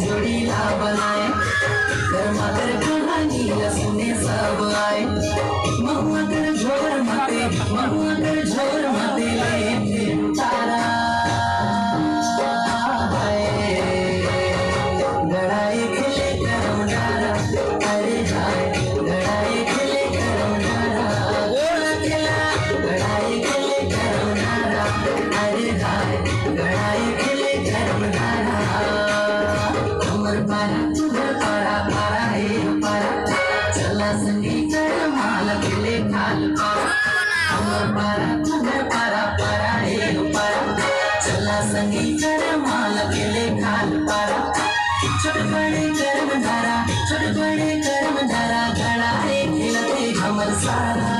जोड़ीला बनाए कर्मा कर कहानी सुने सब आए महुआ कर झोर मते ले फिर उतारा गड़ाए खेले करम डारा अरे हाय गड़ाए खेले करम डारा गड़ाए खेले करम डारा अरे हाय गड़ाए खेले करम डारा अमर पारा तुझे पारा पारा हे पारा चला संगी कर माल खेले खाल पारा अमर पारा तुझे पारा पारा हे पारा चला संगी कर माल खेले खाल पारा छोट बड़े कर्म धारा गड़ा है खेलते हमर सारा